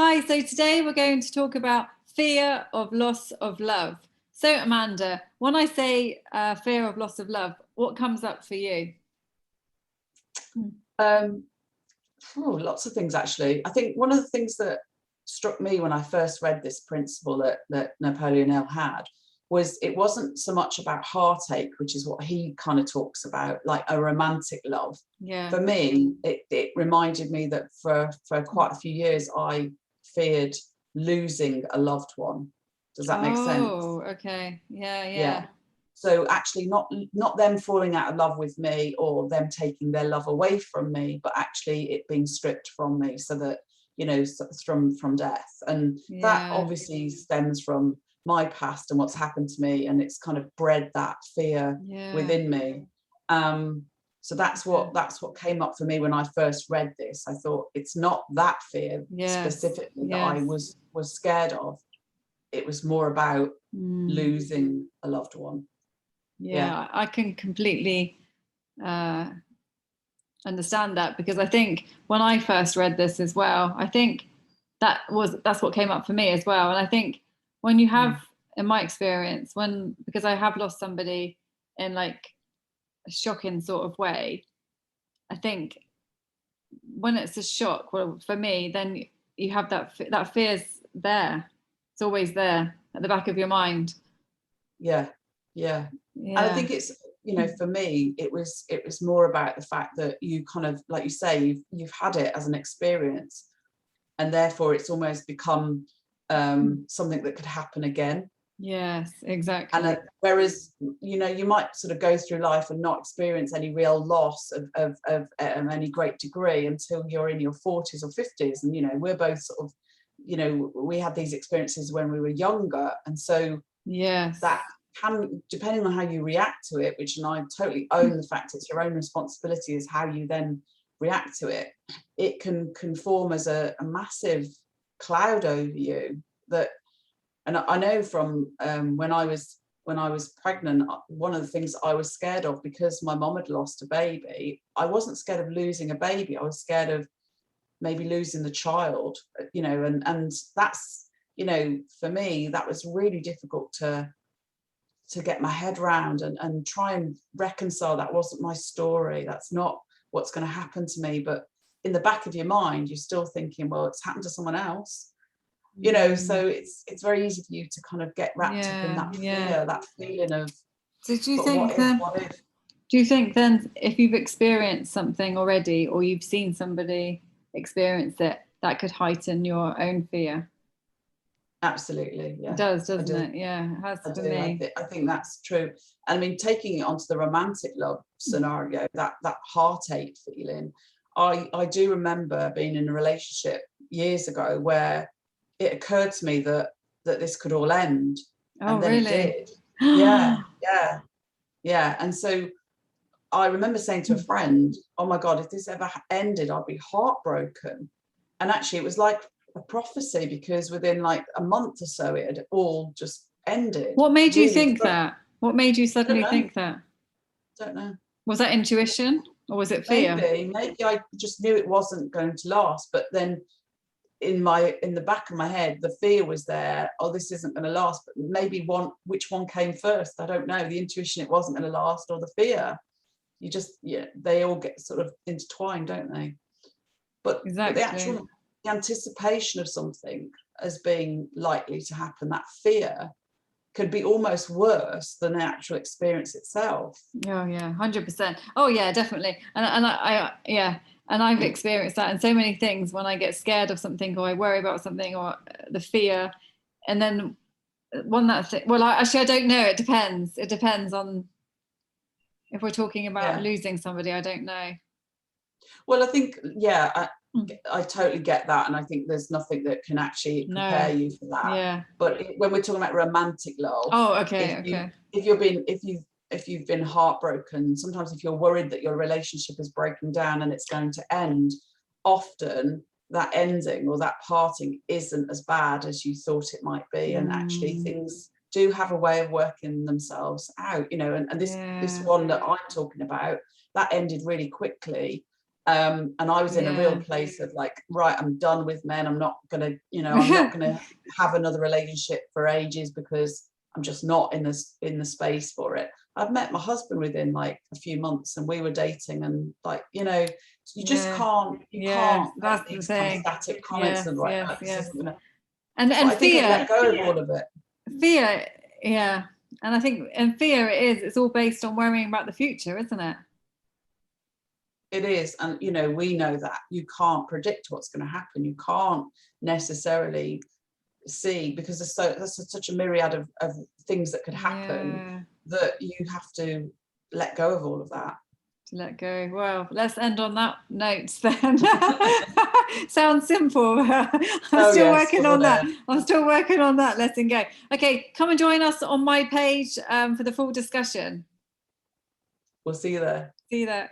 Hi, so today we're going to talk about fear of loss of love. So, Amanda, when I say fear of loss of love, what comes up for you? Lots of things, actually. I think one of the things that struck me when I first read this principle that Napoleon Hill had was it wasn't so much about heartache, which is what he kind of talks about, like a romantic love. Yeah. For me, it reminded me that for quite a few years, I feared losing a loved one. Does that make sense? Oh, okay. Yeah. Yeah. So actually not them falling out of love with me or them taking their love away from me, but actually it being stripped from me, so that, from death. And that obviously stems from my past and what's happened to me, and it's kind of bred that fear within me. So that's what came up for me when I first read this. I thought, it's not that fear specifically that I was scared of. It was more about losing a loved one. Yeah, I can completely understand that, because I think when I first read this as well, I think that's what came up for me as well. And I think when you have, in my experience, because I have lost somebody in like a shocking sort of way, I think when it's a shock, well, for me, then you have that fear's there. It's always there at the back of your mind. Yeah. And I think it's, for me, it was more about the fact that you kind of, like you say, you've had it as an experience, and therefore it's almost become something that could happen again. Yes, exactly. And whereas, you might sort of go through life and not experience any real loss of any great degree until you're in your 40s or 50s. And, we're both sort of, we had these experiences when we were younger. And so that can, depending on how you react to it, and I totally own the fact it's your own responsibility is how you then react to it, it can form as a massive cloud over you. And I know from when I was pregnant, one of the things I was scared of, because my mom had lost a baby, I wasn't scared of losing a baby. I was scared of maybe losing the child, and that's, for me, that was really difficult to get my head around and try and reconcile. That wasn't my story. That's not what's going to happen to me. But in the back of your mind, you're still thinking, well, it's happened to someone else. So it's very easy for you to kind of get wrapped up in that fear, that feeling of. So do you think then, if you've experienced something already, or you've seen somebody experience it, that could heighten your own fear? Absolutely, yeah. It does, doesn't it? Yeah, it has for me. I think that's true. And I mean, taking it onto the romantic love scenario, that heartache feeling, I do remember being in a relationship years ago where it occurred to me that this could all end. And then really? It did. Yeah. And so I remember saying to a friend, oh my God, if this ever ended, I'd be heartbroken. And actually it was like a prophecy, because within like a month or so it had all just ended. What made you think that? What made you suddenly think that? Don't know. Was that intuition, or was it fear? Maybe I just knew it wasn't going to last, but then in the back of my head, the fear was there. Oh, this isn't going to last. But maybe which one came first? I don't know. The intuition it wasn't going to last, or the fear. You just, they all get sort of intertwined, don't they? But the anticipation of something as being likely to happen, that fear could be almost worse than the actual experience itself. Oh yeah, 100%. Oh yeah, definitely. And I've experienced that in so many things. When I get scared of something, or I worry about something, or the fear, and then actually I don't know. It depends. It depends on if we're talking about losing somebody. I don't know. Well, I think I totally get that, and I think there's nothing that can actually prepare you for that. Yeah. But when we're talking about romantic love, if you've been heartbroken, sometimes if you're worried that your relationship is breaking down and it's going to end, often that ending or that parting isn't as bad as you thought it might be, and actually things do have a way of working themselves out. And this one that I'm talking about, that ended really quickly. And I was in a real Yeah. place of like, right, I'm done with men. I'm not gonna, I'm not gonna have another relationship for ages because I'm just not in the space for it. I've met my husband within like a few months, and we were dating, and like, you just Yeah. can't, you Yeah, can't that's make the these kind of thing. static comments Yes, and like yes, that. This yes. isn't gonna. And But I think I've fear, let go of all of it. fear, yeah. And I think, and fear it's all based on worrying about the future, isn't it? It is, and we know that you can't predict what's going to happen. You can't necessarily see, because there's such a myriad of things that could happen, that you have to let go of all of that. To let go. Well, let's end on that note then. Sounds simple. I'm still working on that. I'm still working on that. Letting go. Okay, come and join us on my page for the full discussion. We'll see you there. See you there.